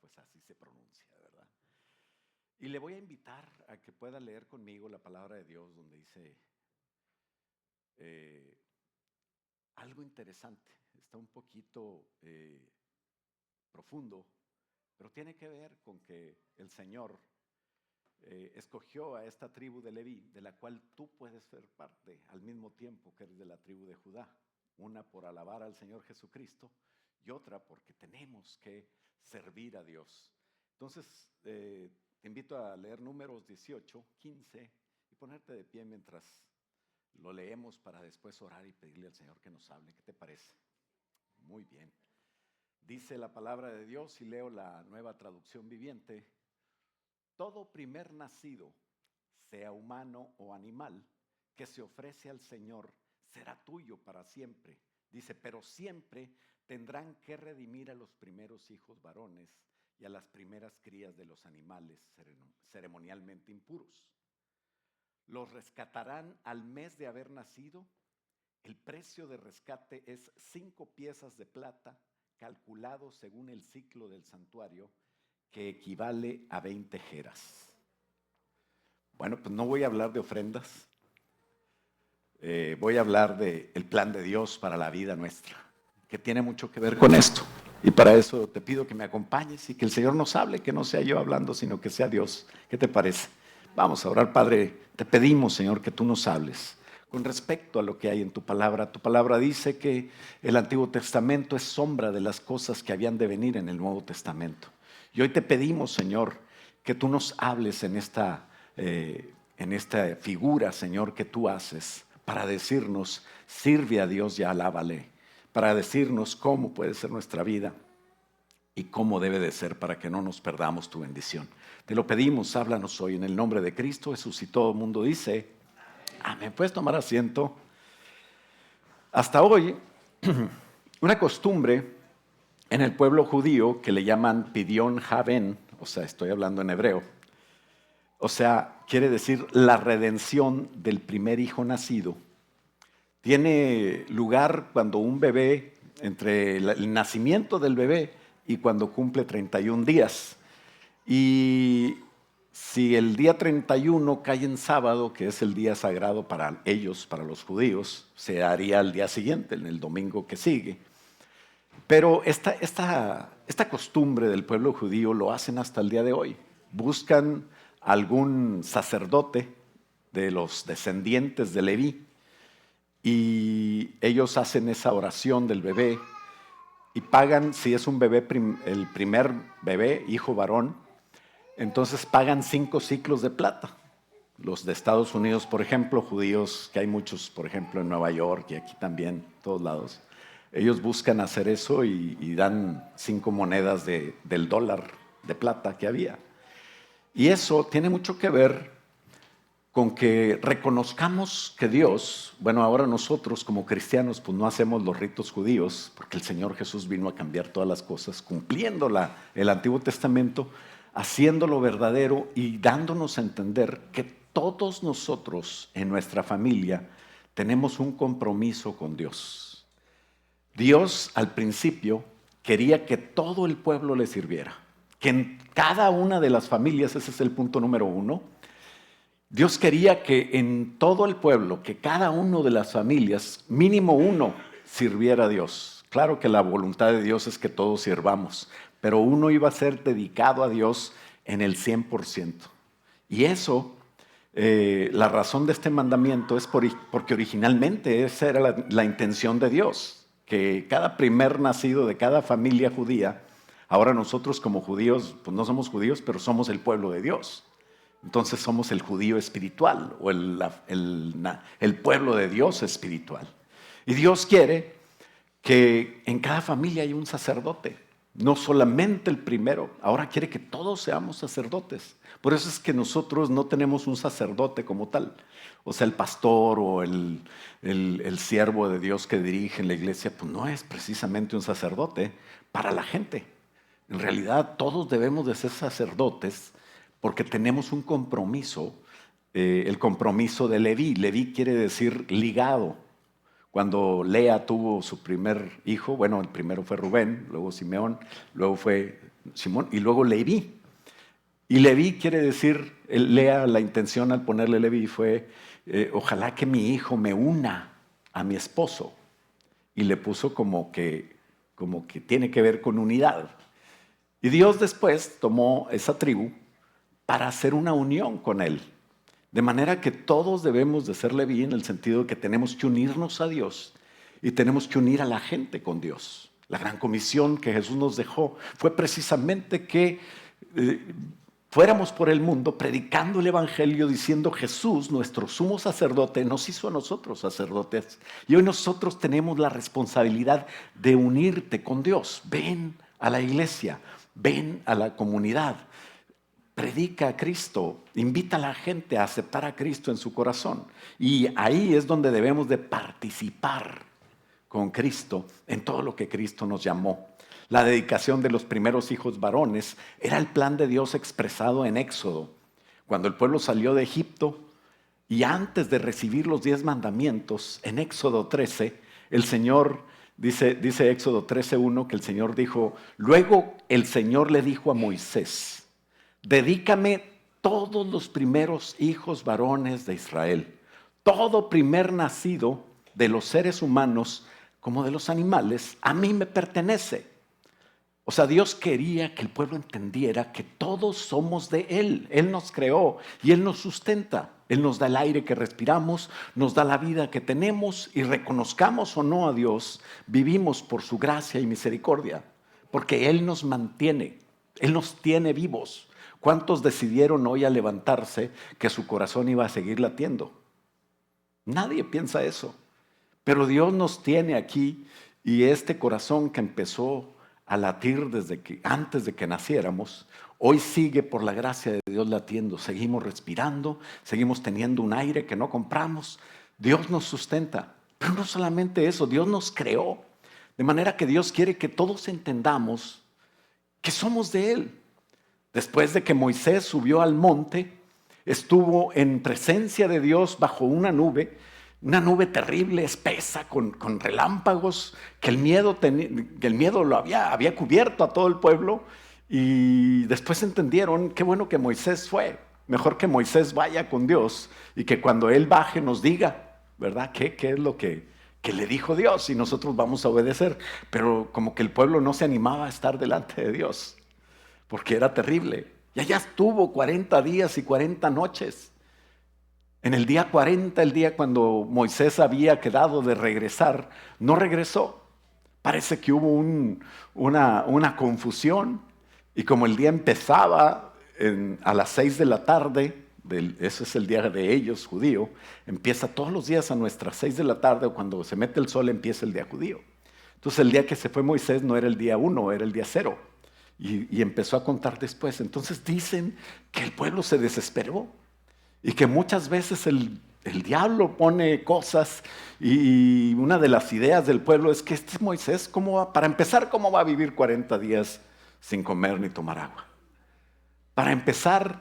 pues así se pronuncia, ¿verdad? Y le voy a invitar a que pueda leer conmigo la palabra de Dios donde dice eh, algo interesante. Está un poquito profundo, pero tiene que ver con que el Señor escogió a esta tribu de Leví, de la cual tú puedes ser parte al mismo tiempo que eres de la tribu de Judá. Una por alabar al Señor Jesucristo y otra porque tenemos que servir a Dios. Entonces, te invito a leer Números 18, 15 y ponerte de pie mientras lo leemos para después orar y pedirle al Señor que nos hable. ¿Qué te parece? Muy bien. Dice la palabra de Dios, y leo la Nueva Traducción Viviente: todo primer nacido, sea humano o animal, que se ofrece al Señor, será tuyo para siempre. Dice, pero siempre tendrán que redimir a los primeros hijos varones y a las primeras crías de los animales ceremonialmente impuros. Los rescatarán al mes de haber nacido. El precio de rescate es 5 piezas de plata, calculado según el ciclo del santuario, que equivale a 20 jeras. Bueno, pues no voy a hablar de ofrendas, voy a hablar del plan de Dios para la vida nuestra, que tiene mucho que ver con esto. Y para eso te pido que me acompañes y que el Señor nos hable, que no sea yo hablando, sino que sea Dios. ¿Qué te parece? Vamos a orar. Padre, te pedimos, Señor, que tú nos hables con respecto a lo que hay en tu palabra. Tu palabra dice que el Antiguo Testamento es sombra de las cosas que habían de venir en el Nuevo Testamento. Y hoy te pedimos, Señor, que tú nos hables en esta figura, Señor, que tú haces para decirnos, sirve a Dios y alábale, para decirnos cómo puede ser nuestra vida y cómo debe de ser para que no nos perdamos tu bendición. Te lo pedimos, háblanos hoy en el nombre de Cristo Jesús, y todo el mundo dice, amén. ¿Puedes tomar asiento? Hasta hoy, una costumbre en el pueblo judío que le llaman Pidyon Haben, o sea, estoy hablando en hebreo, o sea, quiere decir la redención del primer hijo nacido. Tiene lugar cuando un bebé, entre el nacimiento del bebé y cuando cumple 31 días. Y si el día 31 cae en sábado, que es el día sagrado para ellos, para los judíos, se haría al día siguiente, en el domingo que sigue. Pero esta costumbre del pueblo judío lo hacen hasta el día de hoy. Buscan algún sacerdote de los descendientes de Leví y ellos hacen esa oración del bebé y pagan, si es un bebé, el primer bebé, hijo varón, entonces pagan 5 ciclos de plata. Los de Estados Unidos, por ejemplo, judíos, que hay muchos, por ejemplo, en Nueva York y aquí también, en todos lados, ellos buscan hacer eso y dan 5 monedas del dólar de plata que había. Y eso tiene mucho que ver con que reconozcamos que Dios, bueno, ahora nosotros como cristianos pues no hacemos los ritos judíos, porque el Señor Jesús vino a cambiar todas las cosas, cumpliendo el Antiguo Testamento, haciéndolo verdadero y dándonos a entender que todos nosotros en nuestra familia tenemos un compromiso con Dios. Dios al principio quería que todo el pueblo le sirviera, que en cada una de las familias, ese es el punto número 1, Dios quería que en todo el pueblo, que cada una de las familias, mínimo uno, sirviera a Dios. Claro que la voluntad de Dios es que todos sirvamos, pero uno iba a ser dedicado a Dios en el 100%. Y eso, la razón de este mandamiento es porque originalmente esa era la intención de Dios, que cada primer nacido de cada familia judía, ahora nosotros como judíos, pues no somos judíos, pero somos el pueblo de Dios. Entonces somos el judío espiritual o el pueblo de Dios espiritual. Y Dios quiere que en cada familia haya un sacerdote, no solamente el primero. Ahora quiere que todos seamos sacerdotes. Por eso es que nosotros no tenemos un sacerdote como tal. O sea, el pastor o el siervo de Dios que dirige en la iglesia, pues no es precisamente un sacerdote para la gente. En realidad todos debemos de ser sacerdotes porque tenemos un compromiso, el compromiso de Leví. Leví quiere decir ligado. Cuando Lea tuvo su primer hijo, bueno, el primero fue Rubén, luego Simeón, luego fue Simón, y luego Leví. Y Leví quiere decir, lea la intención al ponerle Leví, fue, ojalá que mi hijo me una a mi esposo. Y le puso como que tiene que ver con unidad. Y Dios después tomó esa tribu para hacer una unión con él. De manera que todos debemos de ser Leví en el sentido de que tenemos que unirnos a Dios y tenemos que unir a la gente con Dios. La gran comisión que Jesús nos dejó fue precisamente que fuéramos por el mundo predicando el evangelio, diciendo Jesús, nuestro sumo sacerdote, nos hizo a nosotros sacerdotes. Y hoy nosotros tenemos la responsabilidad de unirte con Dios. Ven a la iglesia, ven a la comunidad. Predica a Cristo, invita a la gente a aceptar a Cristo en su corazón. Y ahí es donde debemos de participar con Cristo en todo lo que Cristo nos llamó. La dedicación de los primeros hijos varones era el plan de Dios expresado en Éxodo. Cuando el pueblo salió de Egipto y antes de recibir los 10 mandamientos, en Éxodo 13, el Señor, dice Éxodo 13:1, que el Señor dijo, luego el Señor le dijo a Moisés, dedícame todos los primeros hijos varones de Israel, todo primer nacido de los seres humanos como de los animales, a mí me pertenece. O sea, Dios quería que el pueblo entendiera que todos somos de Él. Él nos creó y Él nos sustenta. Él nos da el aire que respiramos, nos da la vida que tenemos y reconozcamos o no a Dios, vivimos por su gracia y misericordia, porque Él nos mantiene, Él nos tiene vivos. ¿Cuántos decidieron hoy al levantarse que su corazón iba a seguir latiendo? Nadie piensa eso. Pero Dios nos tiene aquí y este corazón que empezó a latir antes de que naciéramos, hoy sigue por la gracia de Dios latiendo. Seguimos respirando, seguimos teniendo un aire que no compramos. Dios nos sustenta. Pero no solamente eso, Dios nos creó. De manera que Dios quiere que todos entendamos que somos de Él. Después de que Moisés subió al monte, estuvo en presencia de Dios bajo una nube terrible, espesa, con relámpagos, que el miedo lo había cubierto a todo el pueblo. Y después entendieron, qué bueno que Moisés fue, mejor que Moisés vaya con Dios y que cuando Él baje nos diga, ¿verdad? ¿Qué es lo que le dijo Dios? Y nosotros vamos a obedecer. Pero como que el pueblo no se animaba a estar delante de Dios, porque era terrible. Y allá estuvo 40 días y 40 noches. En el día 40, el día cuando Moisés había quedado de regresar, no regresó. Parece que hubo una confusión. Y como el día empezaba a las 6 de la tarde, ese es el día de ellos, judío, empieza todos los días a nuestras 6 de la tarde, o cuando se mete el sol empieza el día judío. Entonces el día que se fue Moisés no era el día 1, era el día 0. Y empezó a contar después. Entonces dicen que el pueblo se desesperó y que muchas veces el diablo pone cosas, y una de las ideas del pueblo es que este Moisés, para empezar, ¿cómo va a vivir 40 días sin comer ni tomar agua? Para empezar,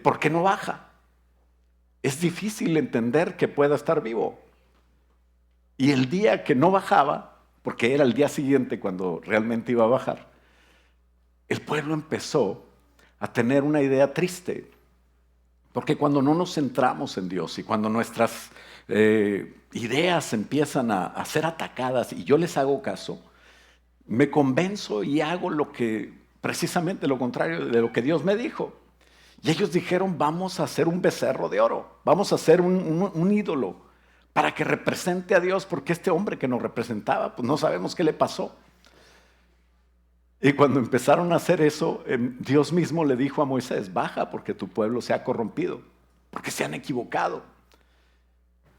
¿por qué no baja? Es difícil entender que pueda estar vivo. Y el día que no bajaba, porque era el día siguiente cuando realmente iba a bajar, el pueblo empezó a tener una idea triste, porque cuando no nos centramos en Dios y cuando nuestras ideas empiezan a ser atacadas y yo les hago caso, me convenzo y hago precisamente lo contrario de lo que Dios me dijo. Y ellos dijeron, vamos a hacer un becerro de oro, vamos a hacer un ídolo para que represente a Dios, porque este hombre que nos representaba, pues no sabemos qué le pasó. Y cuando empezaron a hacer eso, Dios mismo le dijo a Moisés, baja porque tu pueblo se ha corrompido, porque se han equivocado.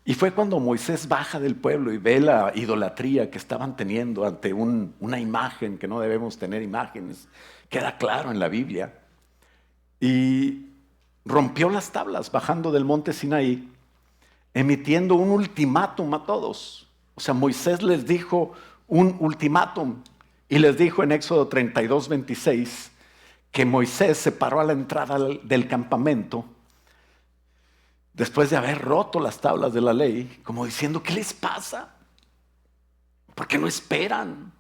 Y fue cuando Moisés baja del pueblo y ve la idolatría que estaban teniendo ante una imagen, que no debemos tener imágenes, queda claro en la Biblia. Y rompió las tablas bajando del monte Sinaí, emitiendo un ultimátum a todos. O sea, Moisés les dijo un ultimátum. Y les dijo en Éxodo 32:26 que Moisés se paró a la entrada del campamento después de haber roto las tablas de la ley, como diciendo, ¿qué les pasa? ¿Por qué no esperan?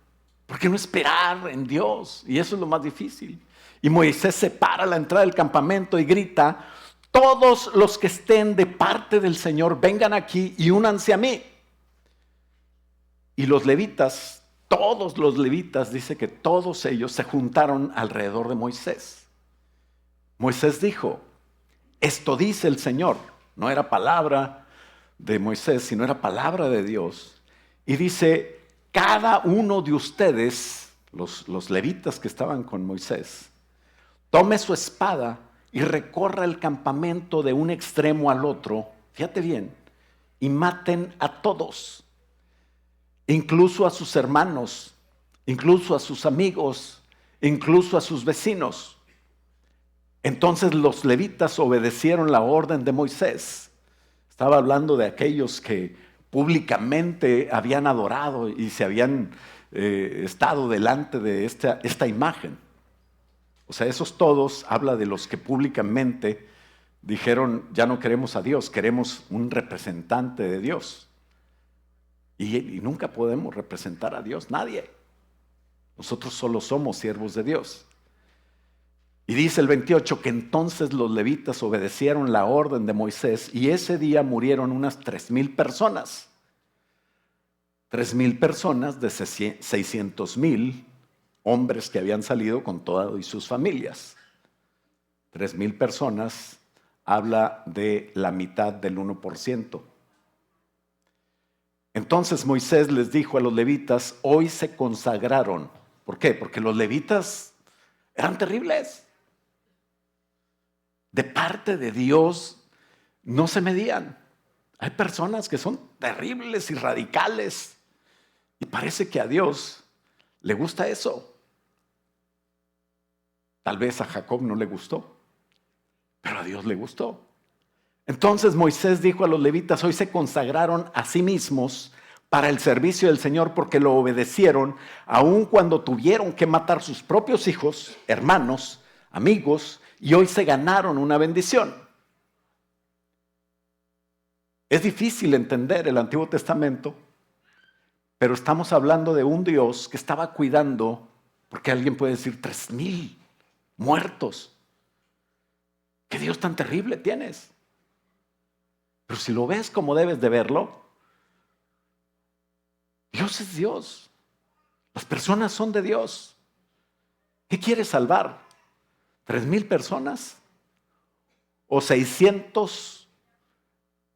¿Por qué no esperar en Dios? Y eso es lo más difícil. Y Moisés se para a la entrada del campamento y grita: todos los que estén de parte del Señor, vengan aquí y únanse a mí. Y los levitas, todos los levitas, dice que todos ellos se juntaron alrededor de Moisés. Moisés dijo: esto dice el Señor. No era palabra de Moisés, sino era palabra de Dios. Y dice: cada uno de ustedes, los levitas que estaban con Moisés, tome su espada y recorra el campamento de un extremo al otro, fíjate bien, y maten a todos, incluso a sus hermanos, incluso a sus amigos, incluso a sus vecinos. Entonces los levitas obedecieron la orden de Moisés. Estaba hablando de aquellos que públicamente habían adorado y se habían estado delante de esta imagen. O sea, esos todos habla de los que públicamente dijeron: ya no queremos a Dios, queremos un representante de Dios. Y nunca podemos representar a Dios, nadie. Nosotros solo somos siervos de Dios. Y dice el 28 que entonces los levitas obedecieron la orden de Moisés y ese día murieron unas 3,000 personas. 3,000 personas de 600,000 hombres que habían salido con todas y sus familias. 3,000 personas habla de la mitad del 1%. Entonces Moisés les dijo a los levitas: hoy se consagraron. ¿Por qué? Porque los levitas eran terribles. De parte de Dios no se medían. Hay personas que son terribles y radicales y parece que a Dios le gusta eso. Tal vez a Jacob no le gustó, pero a Dios le gustó. Entonces Moisés dijo a los levitas: hoy se consagraron a sí mismos para el servicio del Señor porque lo obedecieron, aun cuando tuvieron que matar sus propios hijos, hermanos, amigos, y hoy se ganaron una bendición. Es difícil entender el Antiguo Testamento, pero estamos hablando de un Dios que estaba cuidando, porque alguien puede decir: 3,000 muertos. ¿Qué Dios tan terrible tienes? Pero si lo ves como debes de verlo, Dios es Dios. Las personas son de Dios. ¿Qué quiere salvar? ¿3,000 personas? ¿O 600?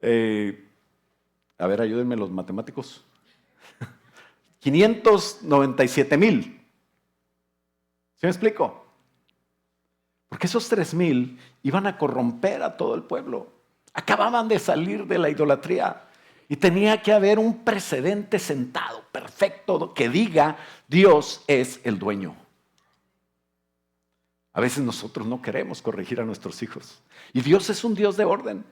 A ver, ayúdenme los matemáticos. 597,000. ¿Sí me explico? Porque esos 3,000 iban a corromper a todo el pueblo. Acababan de salir de la idolatría y tenía que haber un precedente sentado, perfecto, que diga: Dios es el dueño. A veces nosotros no queremos corregir a nuestros hijos. Y Dios es un Dios de orden.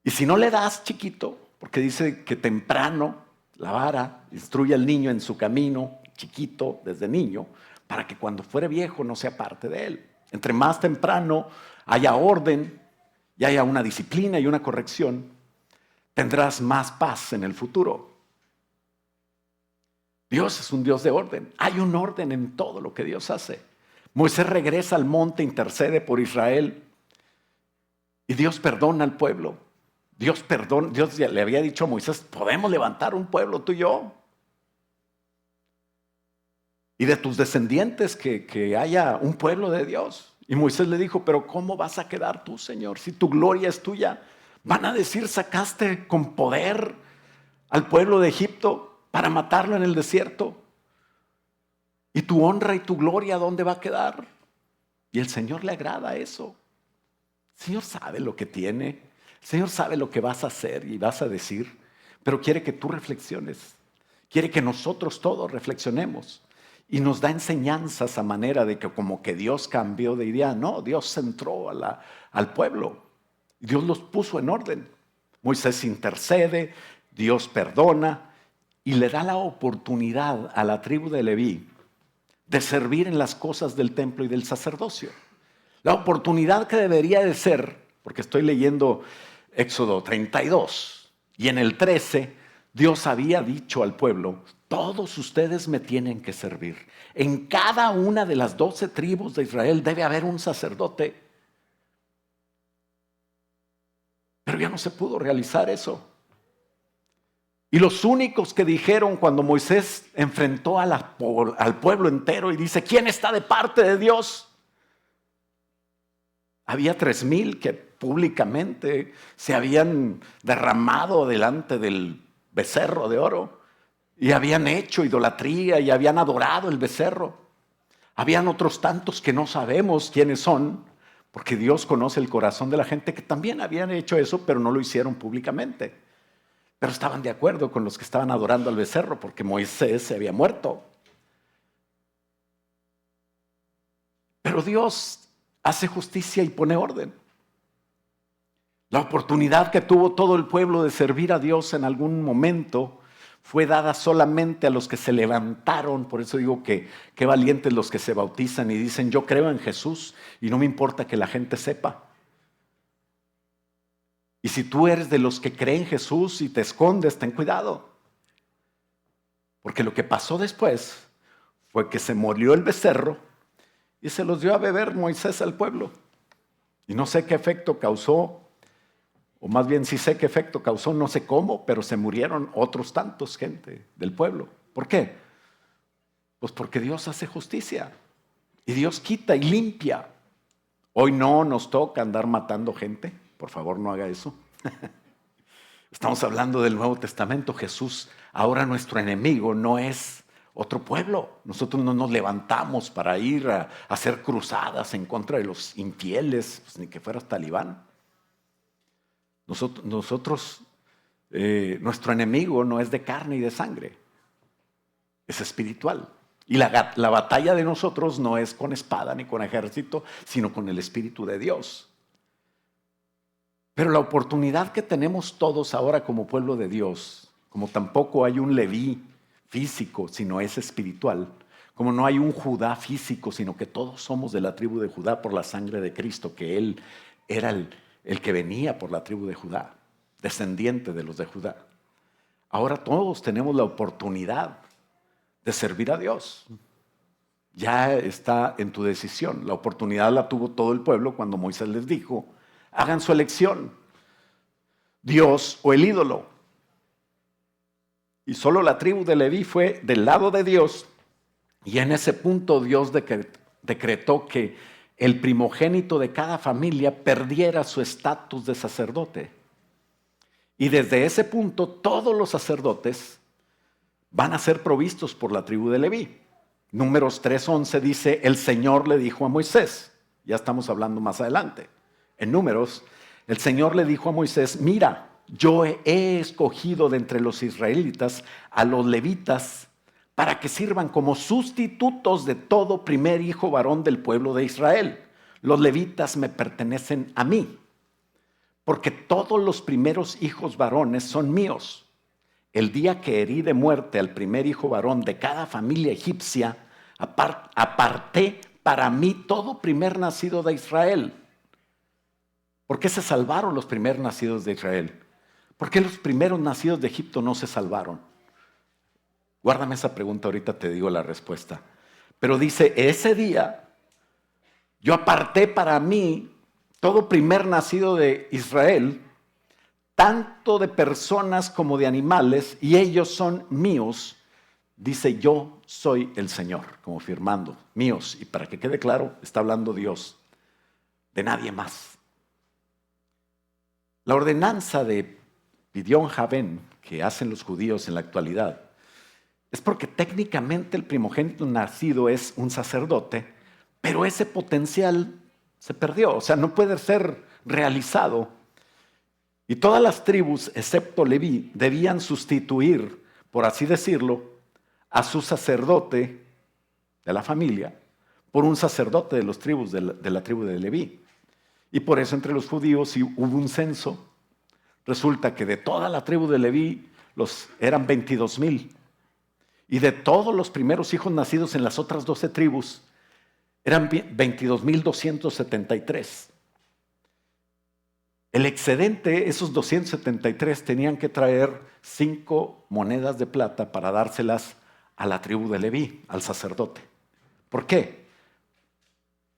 Y si no le das, chiquito, porque dice que temprano la vara instruye al niño en su camino, chiquito, desde niño, para que cuando fuere viejo no sea parte de él. Entre más temprano haya orden y haya una disciplina y una corrección, tendrás más paz en el futuro. Dios es un Dios de orden. Hay un orden en todo lo que Dios hace. Moisés regresa al monte, intercede por Israel y Dios perdona al pueblo. Dios ya le había dicho a Moisés: podemos levantar un pueblo tú y yo. Y de tus descendientes que haya un pueblo de Dios. Y Moisés le dijo: pero ¿cómo vas a quedar tú, Señor, si tu gloria es tuya? Van a decir: sacaste con poder al pueblo de Egipto para matarlo en el desierto. ¿Y tu honra y tu gloria dónde va a quedar? Y el Señor le agrada eso. El Señor sabe lo que tiene. El Señor sabe lo que vas a hacer y vas a decir. Pero quiere que tú reflexiones. Quiere que nosotros todos reflexionemos. Y nos da enseñanzas a manera de que como que Dios cambió de idea. No, Dios centró al pueblo. Dios los puso en orden. Moisés intercede, Dios perdona y le da la oportunidad a la tribu de Leví de servir en las cosas del templo y del sacerdocio. La oportunidad que debería de ser, porque estoy leyendo Éxodo 32, y en el 13 Dios había dicho al pueblo: todos ustedes me tienen que servir. En cada una de las 12 tribus de Israel debe haber un sacerdote. Pero ya no se pudo realizar eso. Y los únicos que dijeron cuando Moisés enfrentó al pueblo entero y dice, ¿quién está de parte de Dios? Había 3,000 que públicamente se habían derramado delante del becerro de oro y habían hecho idolatría y habían adorado el becerro. Habían otros tantos que no sabemos quiénes son, porque Dios conoce el corazón de la gente, que también habían hecho eso, pero no lo hicieron públicamente. Pero estaban de acuerdo con los que estaban adorando al becerro, porque Moisés se había muerto. Pero Dios hace justicia y pone orden. La oportunidad que tuvo todo el pueblo de servir a Dios en algún momento fue dada solamente a los que se levantaron. Por eso digo que qué valientes los que se bautizan y dicen, yo creo en Jesús y no me importa que la gente sepa. Y si tú eres de los que creen en Jesús y te escondes, ten cuidado. Porque lo que pasó después fue que se molió el becerro y se los dio a beber Moisés al pueblo. Y no sé qué efecto causó, o más bien sí sé qué efecto causó, no sé cómo, pero se murieron otros tantos gente del pueblo. ¿Por qué? Pues porque Dios hace justicia y Dios quita y limpia. Hoy no nos toca andar matando gente. Por favor, no haga eso. Estamos hablando del Nuevo Testamento. Jesús, ahora nuestro enemigo, no es otro pueblo. Nosotros no nos levantamos para ir a hacer cruzadas en contra de los infieles, pues ni que fueras talibán. Nuestro enemigo no es de carne y de sangre, es espiritual. Y la batalla de nosotros no es con espada ni con ejército, sino con el Espíritu de Dios. Pero la oportunidad que tenemos todos ahora como pueblo de Dios, como tampoco hay un Leví físico, sino es espiritual, como no hay un Judá físico, sino que todos somos de la tribu de Judá por la sangre de Cristo, que Él era el que venía por la tribu de Judá, descendiente de los de Judá. Ahora todos tenemos la oportunidad de servir a Dios. Ya está en tu decisión. La oportunidad la tuvo todo el pueblo cuando Moisés les dijo, hagan su elección, Dios o el ídolo. Y solo la tribu de Leví fue del lado de Dios, y en ese punto Dios decretó que el primogénito de cada familia perdiera su estatus de sacerdote. Y desde ese punto todos los sacerdotes van a ser provistos por la tribu de Leví. Números 3:11 dice, el Señor le dijo a Moisés, ya estamos hablando más adelante, en Números, el Señor le dijo a Moisés, mira, yo he escogido de entre los israelitas a los levitas para que sirvan como sustitutos de todo primer hijo varón del pueblo de Israel. Los levitas me pertenecen a mí, porque todos los primeros hijos varones son míos. El día que herí de muerte al primer hijo varón de cada familia egipcia, aparté para mí todo primer nacido de Israel. ¿Por qué se salvaron los primeros nacidos de Israel? ¿Por qué los primeros nacidos de Egipto no se salvaron? Guárdame esa pregunta, ahorita te digo la respuesta. Pero dice, ese día yo aparté para mí todo primer nacido de Israel, tanto de personas como de animales, y ellos son míos. Dice, yo soy el Señor, como firmando, míos. Y para que quede claro, está hablando Dios, de nadie más. La ordenanza de Pidión Javén que hacen los judíos en la actualidad es porque técnicamente el primogénito nacido es un sacerdote, pero ese potencial se perdió, o sea, no puede ser realizado. Y todas las tribus, excepto Leví, debían sustituir, por así decirlo, a su sacerdote de la familia por un sacerdote de las tribus de la tribu de Leví. Y por eso entre los judíos sí hubo un censo. Resulta que de toda la tribu de Leví eran 22,000. Y de todos los primeros hijos nacidos en las otras 12 tribus eran 22,273. El excedente, esos 273, tenían que traer 5 monedas de plata para dárselas a la tribu de Leví, al sacerdote. ¿Por qué?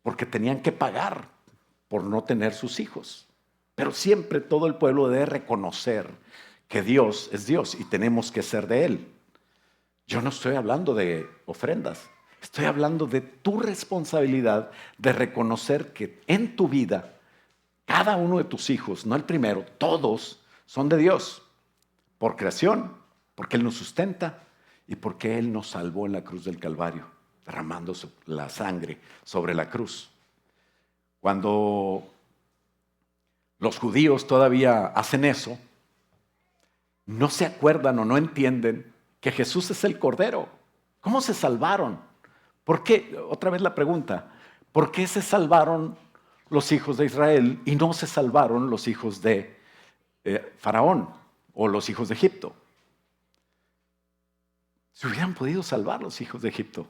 Porque tenían que pagar por no tener sus hijos. Pero siempre todo el pueblo debe reconocer que Dios es Dios y tenemos que ser de Él. Yo no estoy hablando de ofrendas, estoy hablando de tu responsabilidad de reconocer que en tu vida, cada uno de tus hijos, no el primero, todos son de Dios, por creación, porque Él nos sustenta y porque Él nos salvó en la cruz del Calvario, derramando la sangre sobre la cruz. Cuando los judíos todavía hacen eso, no se acuerdan o no entienden que Jesús es el Cordero. ¿Cómo se salvaron? ¿Por qué? Otra vez la pregunta. ¿Por qué se salvaron los hijos de Israel y no se salvaron los hijos de Faraón o los hijos de Egipto? Se hubieran podido salvar los hijos de Egipto.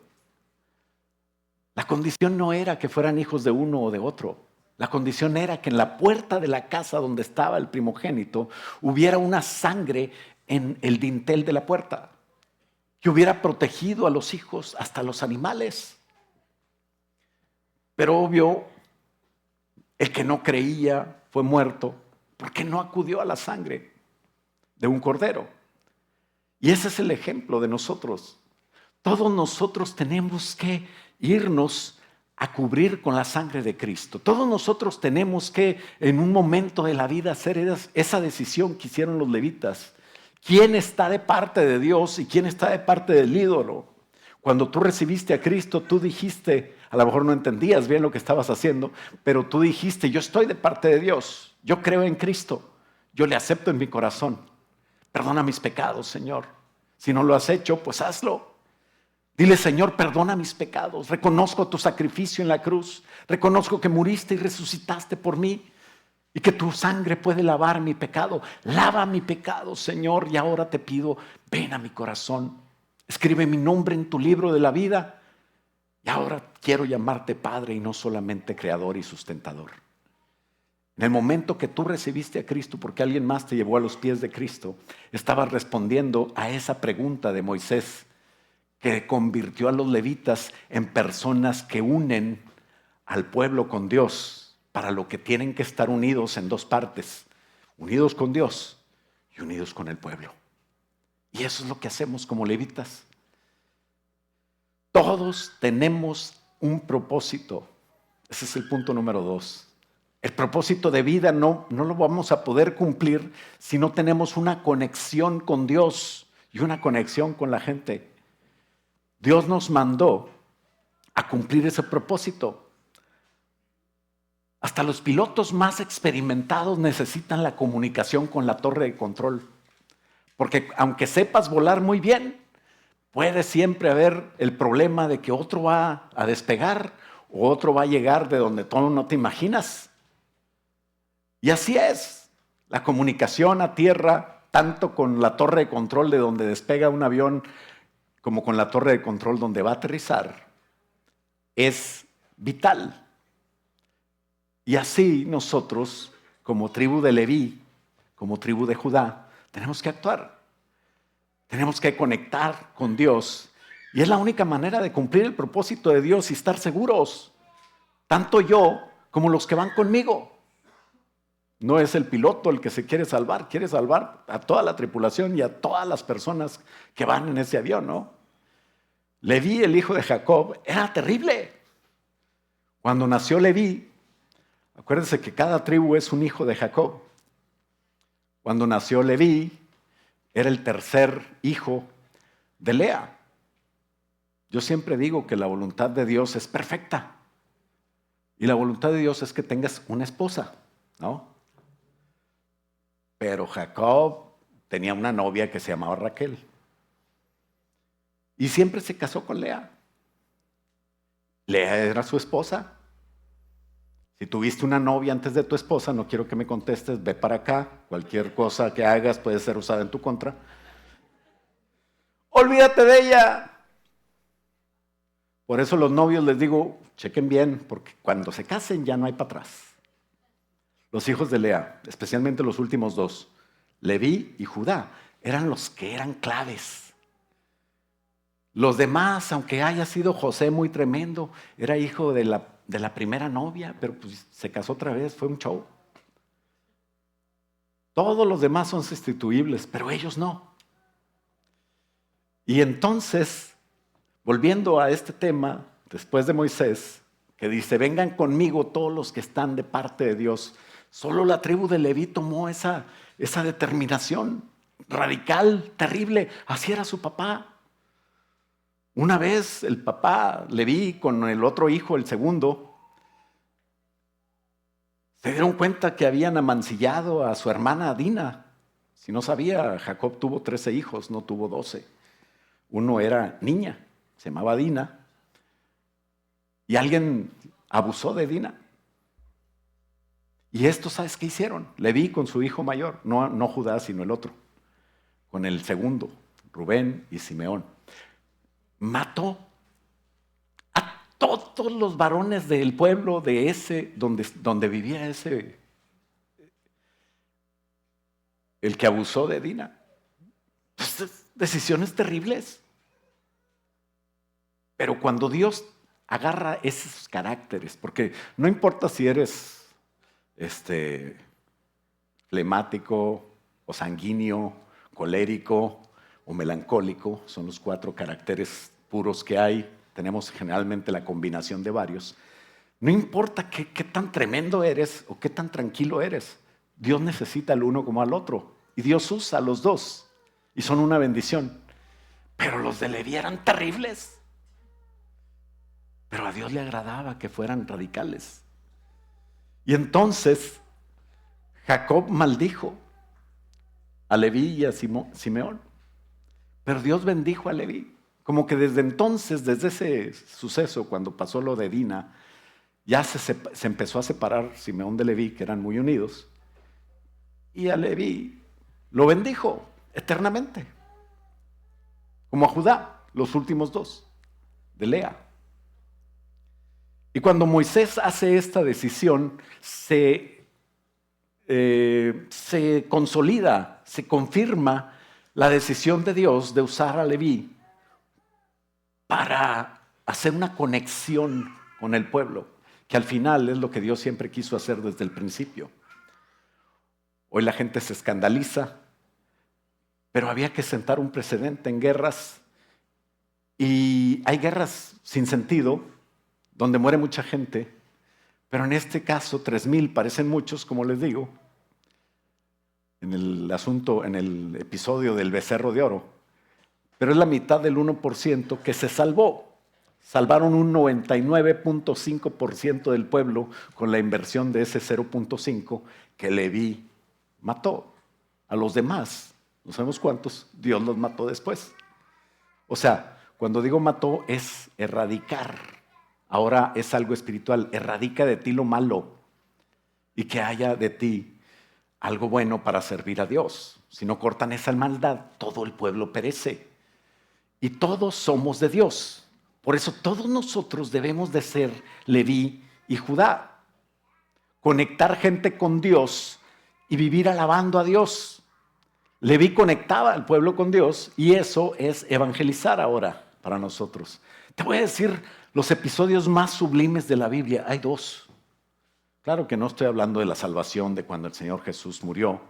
La condición no era que fueran hijos de uno o de otro. La condición era que en la puerta de la casa donde estaba el primogénito hubiera una sangre en el dintel de la puerta que hubiera protegido a los hijos, hasta los animales. Pero obvio, el que no creía fue muerto porque no acudió a la sangre de un cordero. Y ese es el ejemplo de nosotros. Todos nosotros tenemos que irnos a cubrir con la sangre de Cristo. Todos nosotros tenemos que en un momento de la vida hacer esa decisión que hicieron los levitas. ¿Quién está de parte de Dios y quién está de parte del ídolo? Cuando tú recibiste a Cristo, tú dijiste, a lo mejor no entendías bien lo que estabas haciendo, pero tú dijiste, yo estoy de parte de Dios, yo creo en Cristo, yo le acepto en mi corazón. Perdona mis pecados, Señor. Si no lo has hecho, pues hazlo. Dile, Señor, perdona mis pecados. Reconozco tu sacrificio en la cruz. Reconozco que muriste y resucitaste por mí y que tu sangre puede lavar mi pecado. Lava mi pecado, Señor, y ahora te pido, ven a mi corazón. Escribe mi nombre en tu libro de la vida y ahora quiero llamarte Padre y no solamente Creador y Sustentador. En el momento que tú recibiste a Cristo porque alguien más te llevó a los pies de Cristo, estabas respondiendo a esa pregunta de Moisés, que convirtió a los levitas en personas que unen al pueblo con Dios, para lo que tienen que estar unidos en dos partes, unidos con Dios y unidos con el pueblo. Y eso es lo que hacemos como levitas. Todos tenemos un propósito. Ese es el punto número 2. El propósito de vida no lo vamos a poder cumplir si no tenemos una conexión con Dios y una conexión con la gente. Dios nos mandó a cumplir ese propósito. Hasta los pilotos más experimentados necesitan la comunicación con la torre de control. Porque aunque sepas volar muy bien, puede siempre haber el problema de que otro va a despegar o otro va a llegar de donde tú no te imaginas. Y así es. La comunicación a tierra, tanto con la torre de control de donde despega un avión, como con la torre de control donde va a aterrizar, es vital. Y así nosotros, como tribu de Leví, como tribu de Judá, tenemos que actuar. Tenemos que conectar con Dios. Y es la única manera de cumplir el propósito de Dios y estar seguros. Tanto yo como los que van conmigo. No es el piloto el que se quiere salvar a toda la tripulación y a todas las personas que van en ese avión, ¿no? Leví, el hijo de Jacob, era terrible. Cuando nació Leví, acuérdense que cada tribu es un hijo de Jacob. Cuando nació Leví, era el tercer hijo de Lea. Yo siempre digo que la voluntad de Dios es perfecta. Y la voluntad de Dios es que tengas una esposa, ¿no? Pero Jacob tenía una novia que se llamaba Raquel. Y siempre se casó con Lea. Lea era su esposa. Si tuviste una novia antes de tu esposa, no quiero que me contestes, ve para acá. Cualquier cosa que hagas puede ser usada en tu contra. Olvídate de ella. Por eso los novios les digo, chequen bien, porque cuando se casen ya no hay para atrás. Los hijos de Lea, especialmente los últimos dos, Leví y Judá, eran los que eran claves. Los demás, aunque haya sido José muy tremendo, era hijo de la primera novia, pero pues se casó otra vez, fue un show. Todos los demás son sustituibles, pero ellos no. Y entonces, volviendo a este tema, después de Moisés, que dice, vengan conmigo todos los que están de parte de Dios, solo la tribu de Leví tomó esa determinación radical, terrible. Así era su papá. Una vez el papá Leví con el otro hijo, el segundo, se dieron cuenta que habían amancillado a su hermana Dina. Si no sabía, Jacob tuvo 13 hijos, no tuvo 12. Uno era niña, se llamaba Dina, y alguien abusó de Dina. Y esto, ¿sabes qué hicieron? Leví con su hijo mayor, no Judá, sino el otro, con el segundo, Rubén y Simeón. Mató a todos los varones del pueblo de ese, donde vivía ese, el que abusó de Dina. Entonces, decisiones terribles. Pero cuando Dios agarra esos caracteres, porque no importa si eres flemático o sanguíneo, colérico o melancólico, son los 4 caracteres puros que hay. Tenemos generalmente la combinación de varios. No importa qué tan tremendo eres o qué tan tranquilo eres, Dios necesita al uno como al otro. Y Dios usa a los dos y son una bendición. Pero los de Leví eran terribles. Pero a Dios le agradaba que fueran radicales. Y entonces Jacob maldijo a Leví y a Simeón. Pero Dios bendijo a Leví. Como que desde entonces, desde ese suceso, cuando pasó lo de Dina, ya se empezó a separar Simeón de Leví, que eran muy unidos. Y a Leví lo bendijo eternamente. Como a Judá, los últimos 2, de Lea. Y cuando Moisés hace esta decisión, se consolida, se confirma la decisión de Dios de usar a Leví para hacer una conexión con el pueblo, que al final es lo que Dios siempre quiso hacer desde el principio. Hoy la gente se escandaliza, pero había que sentar un precedente en guerras, y hay guerras sin sentido, donde muere mucha gente, pero en este caso 3,000 parecen muchos, como les digo, en el episodio del becerro de oro, pero es la mitad del 1% que se salvó. Salvaron un 99.5% del pueblo con la inversión de ese 0.5 que Leví mató. A los demás, no sabemos cuántos, Dios los mató después. O sea, cuando digo mató es erradicar. Ahora es algo espiritual. Erradica de ti lo malo y que haya de ti algo bueno para servir a Dios. Si no cortan esa maldad, todo el pueblo perece. Y todos somos de Dios. Por eso todos nosotros debemos de ser Leví y Judá. Conectar gente con Dios y vivir alabando a Dios. Leví conectaba al pueblo con Dios y eso es evangelizar ahora para nosotros. Te voy a decir los episodios más sublimes de la Biblia. Hay 2. Claro que no estoy hablando de la salvación de cuando el Señor Jesús murió.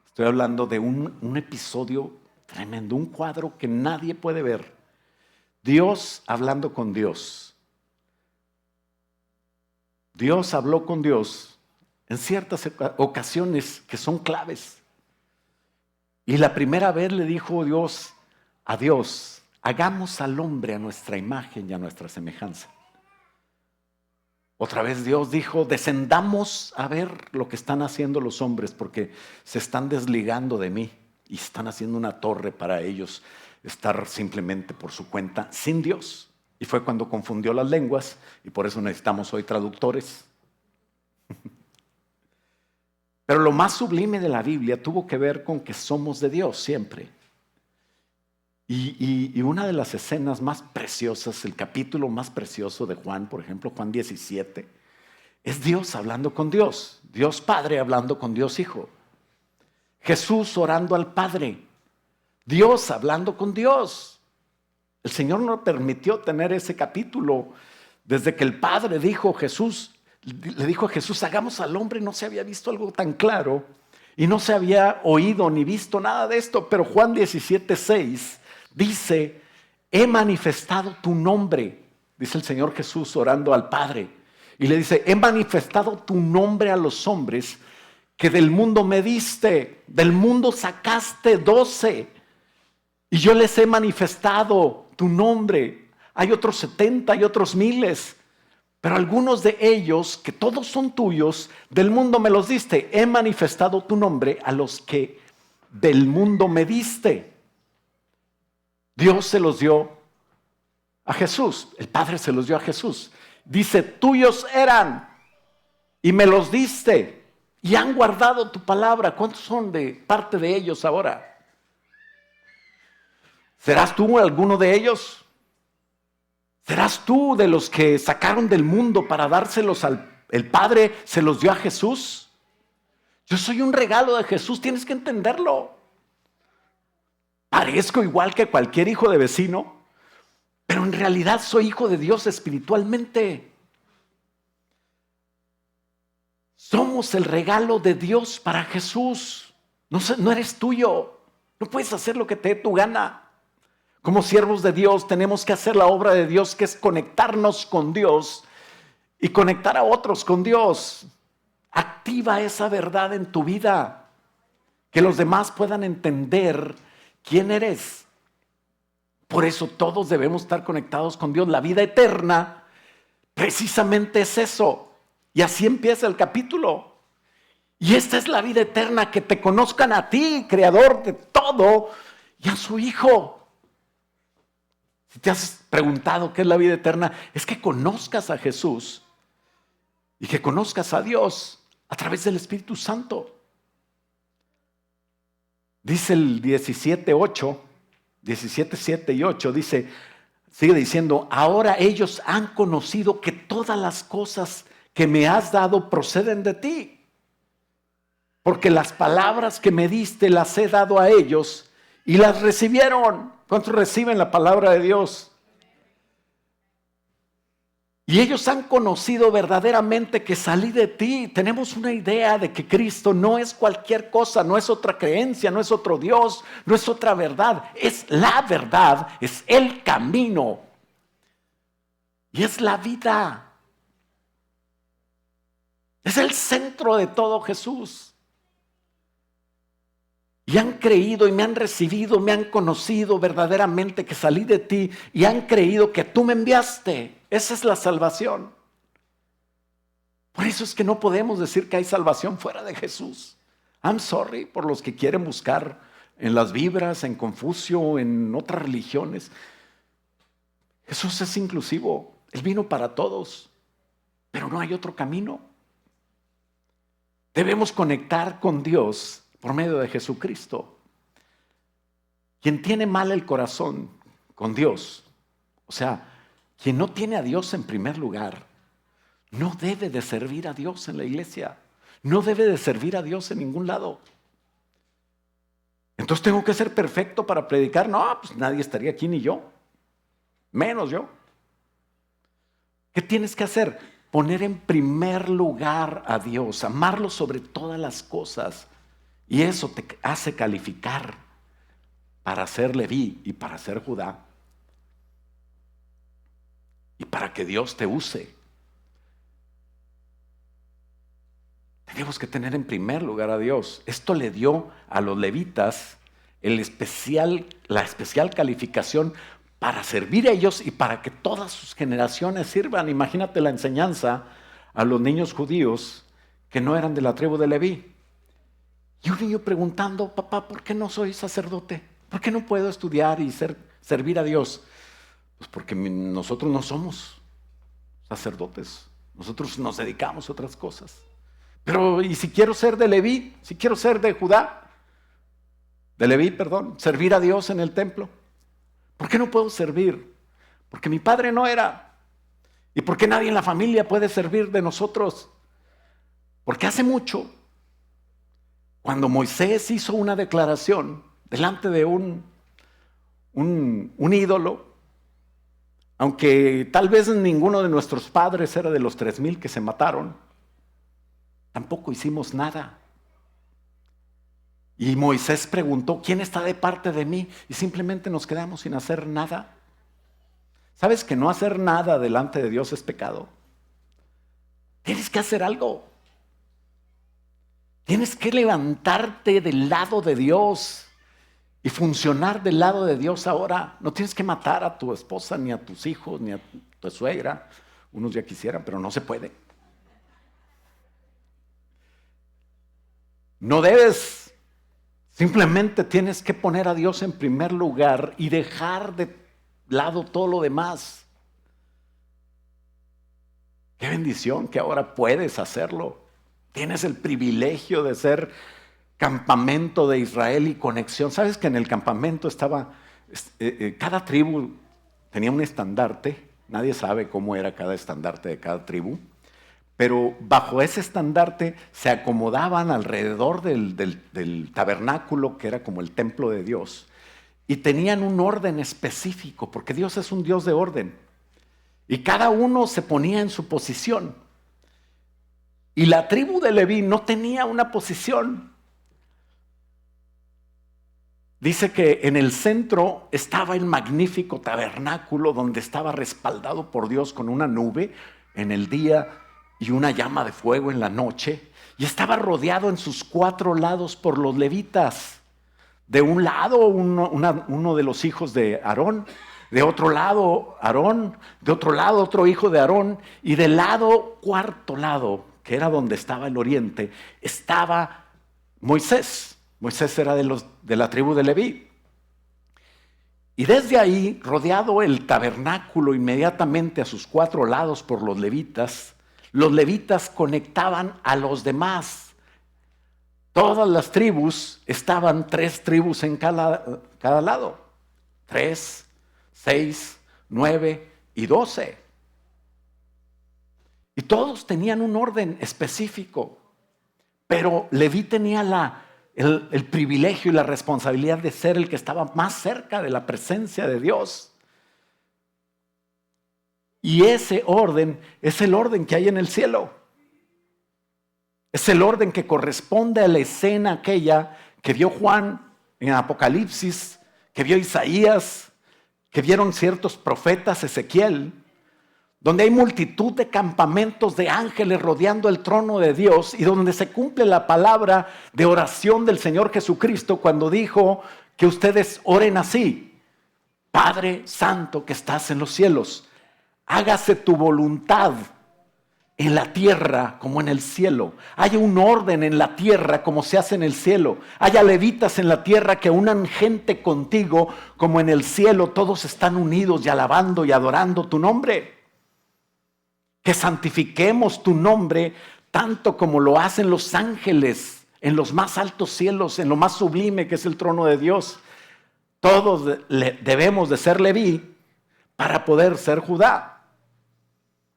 Estoy hablando de un episodio tremendo, un cuadro que nadie puede ver. Dios hablando con Dios. Dios habló con Dios en ciertas ocasiones que son claves. Y la primera vez le dijo Dios a Dios, hagamos al hombre a nuestra imagen y a nuestra semejanza. Otra vez Dios dijo, descendamos a ver lo que están haciendo los hombres porque se están desligando de mí y están haciendo una torre para ellos estar simplemente por su cuenta sin Dios. Y fue cuando confundió las lenguas y por eso necesitamos hoy traductores. Pero lo más sublime de la Biblia tuvo que ver con que somos de Dios siempre. Y una de las escenas más preciosas, el capítulo más precioso de Juan, por ejemplo, Juan 17, Es Dios hablando con Dios. Dios Padre hablando con Dios Hijo. Jesús orando al Padre. Dios hablando con Dios. El Señor no permitió tener ese capítulo desde que el Padre le dijo a Jesús, hagamos al hombre. No se había visto algo tan claro y no se había oído ni visto nada de esto. Pero Juan 17:6 dice, he manifestado tu nombre, dice el Señor Jesús orando al Padre. Y le dice, he manifestado tu nombre a los hombres que del mundo me diste, del mundo sacaste 12. Y yo les he manifestado tu nombre. Hay otros 70 y otros miles. Pero algunos de ellos, que todos son tuyos, del mundo me los diste. He manifestado tu nombre a los que del mundo me diste. Dios se los dio a Jesús. El Padre se los dio a Jesús. Dice, tuyos eran y me los diste. Y han guardado tu palabra. ¿Cuántos son de parte de ellos ahora? ¿Serás tú alguno de ellos? ¿Serás tú de los que sacaron del mundo para dárselos el Padre, se los dio a Jesús? Yo soy un regalo de Jesús, tienes que entenderlo. Parezco igual que cualquier hijo de vecino, pero en realidad soy hijo de Dios espiritualmente. Somos el regalo de Dios para Jesús. No eres tuyo. No puedes hacer lo que te dé tu gana. Como siervos de Dios tenemos que hacer la obra de Dios, que es conectarnos con Dios y conectar a otros con Dios. Activa esa verdad en tu vida, que los demás puedan entender quién eres. Por eso todos debemos estar conectados con Dios. La vida eterna precisamente es eso. Y así empieza el capítulo. Y esta es la vida eterna, que te conozcan a ti, creador de todo, y a su Hijo. Si te has preguntado qué es la vida eterna, es que conozcas a Jesús y que conozcas a Dios a través del Espíritu Santo. Dice el 17:7 y 8, sigue diciendo, ahora ellos han conocido que todas las cosas que me has dado proceden de ti, porque las palabras que me diste las he dado a ellos y las recibieron. ¿Cuántos reciben la palabra de Dios? Y ellos han conocido verdaderamente que salí de ti. Tenemos una idea de que Cristo no es cualquier cosa, no es otra creencia, no es otro Dios, no es otra verdad. Es la verdad, es el camino y es la vida. Es el centro de todo Jesús. Y han creído y me han recibido, me han conocido verdaderamente que salí de ti y han creído que tú me enviaste. Esa es la salvación. Por eso es que no podemos decir que hay salvación fuera de Jesús. I'm sorry por los que quieren buscar en las vibras, en Confucio, en otras religiones. Jesús es inclusivo. Él vino para todos, pero no hay otro camino. Debemos conectar con Dios por medio de Jesucristo. Quien tiene mal el corazón con Dios, o sea, quien no tiene a Dios en primer lugar, no debe de servir a Dios en la iglesia, no debe de servir a Dios en ningún lado. Entonces tengo que ser perfecto para predicar. No, pues nadie estaría aquí, ni yo, menos yo. ¿Qué tienes que hacer? Poner en primer lugar a Dios, amarlo sobre todas las cosas. Y eso te hace calificar para ser Leví y para ser Judá. Y para que Dios te use. Tenemos que tener en primer lugar a Dios. Esto le dio a los levitas la especial calificación para servir a ellos y para que todas sus generaciones sirvan. Imagínate la enseñanza a los niños judíos que no eran de la tribu de Leví. Y un niño preguntando, papá, ¿por qué no soy sacerdote? ¿Por qué no puedo estudiar y servir a Dios? Pues porque nosotros no somos sacerdotes. Nosotros nos dedicamos a otras cosas. Pero, ¿y si quiero ser de Leví? Si quiero ser de Leví, servir a Dios en el templo. ¿Por qué no puedo servir? Porque mi padre no era. ¿Y por qué nadie en la familia puede servir de nosotros? Porque hace mucho, cuando Moisés hizo una declaración delante de un ídolo, aunque tal vez ninguno de nuestros padres era de los 3,000 que se mataron, tampoco hicimos nada. Y Moisés preguntó, ¿quién está de parte de mí? Y simplemente nos quedamos sin hacer nada. ¿Sabes que no hacer nada delante de Dios es pecado? Tienes que hacer algo. Tienes que levantarte del lado de Dios y funcionar del lado de Dios ahora. No tienes que matar a tu esposa, ni a tus hijos, ni a tu suegra. Unos ya quisieran, pero no se puede. No debes. Simplemente tienes que poner a Dios en primer lugar y dejar de lado todo lo demás. Qué bendición que ahora puedes hacerlo. Tienes el privilegio de ser campamento de Israel y conexión. ¿Sabes que en el campamento estaba, cada tribu tenía un estandarte? Nadie sabe cómo era cada estandarte de cada tribu. Pero bajo ese estandarte se acomodaban alrededor del tabernáculo, que era como el templo de Dios, y tenían un orden específico, porque Dios es un Dios de orden. Y cada uno se ponía en su posición. Y la tribu de Leví no tenía una posición. Dice que en el centro estaba el magnífico tabernáculo donde estaba respaldado por Dios con una nube en el día y una llama de fuego en la noche, y estaba rodeado en sus 4 lados por los levitas. De un lado uno de los hijos de Aarón, de otro lado Aarón, de otro lado otro hijo de Aarón, y del cuarto lado, que era donde estaba el oriente, estaba Moisés. Moisés era de la tribu de Leví. Y desde ahí, rodeado el tabernáculo inmediatamente a sus 4 lados por los levitas conectaban a los demás. Todas las tribus estaban 3 tribus en cada lado. 3, 6, 9 y 12. Y todos tenían un orden específico. Pero Leví tenía el privilegio y la responsabilidad de ser el que estaba más cerca de la presencia de Dios. Y ese orden es el orden que hay en el cielo. Es el orden que corresponde a la escena aquella que vio Juan en Apocalipsis, que vio Isaías, que vieron ciertos profetas, Ezequiel, donde hay multitud de campamentos de ángeles rodeando el trono de Dios y donde se cumple la palabra de oración del Señor Jesucristo cuando dijo que ustedes oren así: Padre Santo que estás en los cielos, hágase tu voluntad en la tierra como en el cielo. Haya un orden en la tierra como se hace en el cielo. Haya levitas en la tierra que unan gente contigo como en el cielo. Todos están unidos y alabando y adorando tu nombre. Que santifiquemos tu nombre tanto como lo hacen los ángeles en los más altos cielos, en lo más sublime que es el trono de Dios. Todos debemos de ser Leví para poder ser Judá.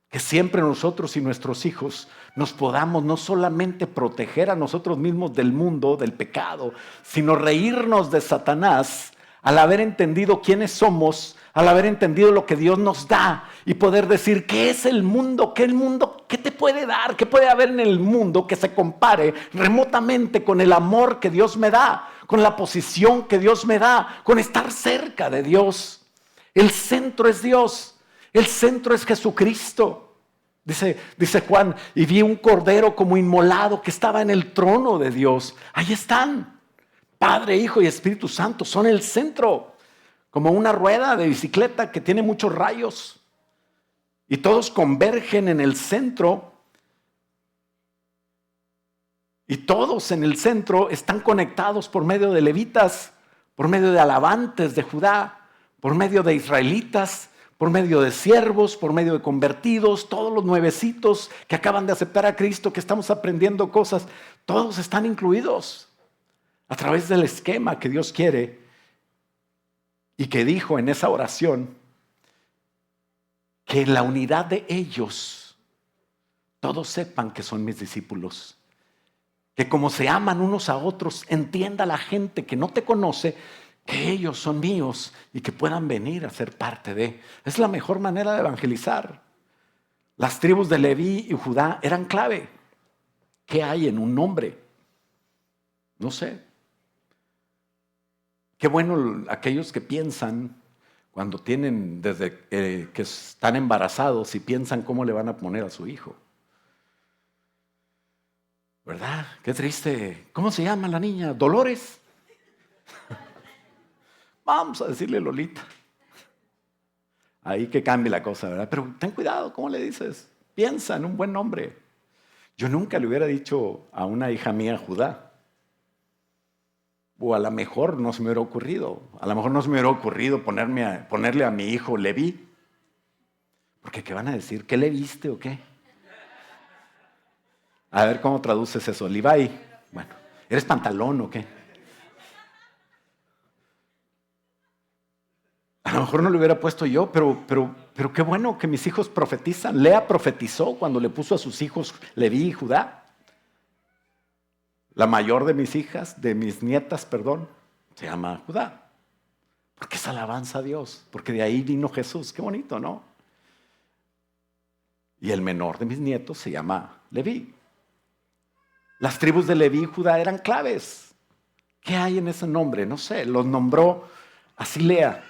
Que siempre nosotros y nuestros hijos nos podamos no solamente proteger a nosotros mismos del mundo, del pecado, sino reírnos de Satanás al haber entendido quiénes somos, al haber entendido lo que Dios nos da y poder decir, ¿qué es el mundo? ¿Qué te puede dar? ¿Qué puede haber en el mundo que se compare remotamente con el amor que Dios me da, con la posición que Dios me da, con estar cerca de Dios? El centro es Dios. El centro es Jesucristo. Dice Juan, y vi un cordero como inmolado que estaba en el trono de Dios. Ahí están. Padre, Hijo y Espíritu Santo son el centro. Como una rueda de bicicleta que tiene muchos rayos. Y todos convergen en el centro. Y todos en el centro están conectados por medio de levitas, por medio de alabantes de Judá, por medio de israelitas, por medio de siervos, por medio de convertidos, todos los nuevecitos que acaban de aceptar a Cristo, que estamos aprendiendo cosas, todos están incluidos a través del esquema que Dios quiere y que dijo en esa oración que en la unidad de ellos todos sepan que son mis discípulos. Que como se aman unos a otros, entienda la gente que no te conoce que ellos son míos y que puedan venir a ser parte de. Es la mejor manera de evangelizar. Las tribus de Leví y Judá eran clave. ¿Qué hay en un nombre? No sé. Qué bueno aquellos que piensan cuando tienen, desde que están embarazados y piensan cómo le van a poner a su hijo. ¿Verdad? Qué triste. ¿Cómo se llama la niña? ¿Dolores? Vamos a decirle Lolita. Ahí que cambie la cosa, ¿verdad? Pero ten cuidado, ¿cómo le dices? Piensa en un buen nombre. Yo nunca le hubiera dicho a una hija mía Judá. O a lo mejor no se me hubiera ocurrido. A lo mejor no se me hubiera ocurrido ponerle a mi hijo Leví. Porque ¿qué van a decir? ¿Qué le viste o qué? A ver cómo traduces eso. Levi. Bueno, ¿eres pantalón o qué? A lo mejor no lo hubiera puesto yo, pero qué bueno que mis hijos profetizan. Lea profetizó cuando le puso a sus hijos Leví y Judá. La mayor de mis hijas, de mis nietas, perdón, se llama Judá. Porque es alabanza a Dios, porque de ahí vino Jesús. Qué bonito, ¿no? Y el menor de mis nietos se llama Leví. Las tribus de Leví y Judá eran claves. ¿Qué hay en ese nombre? No sé, los nombró así Lea.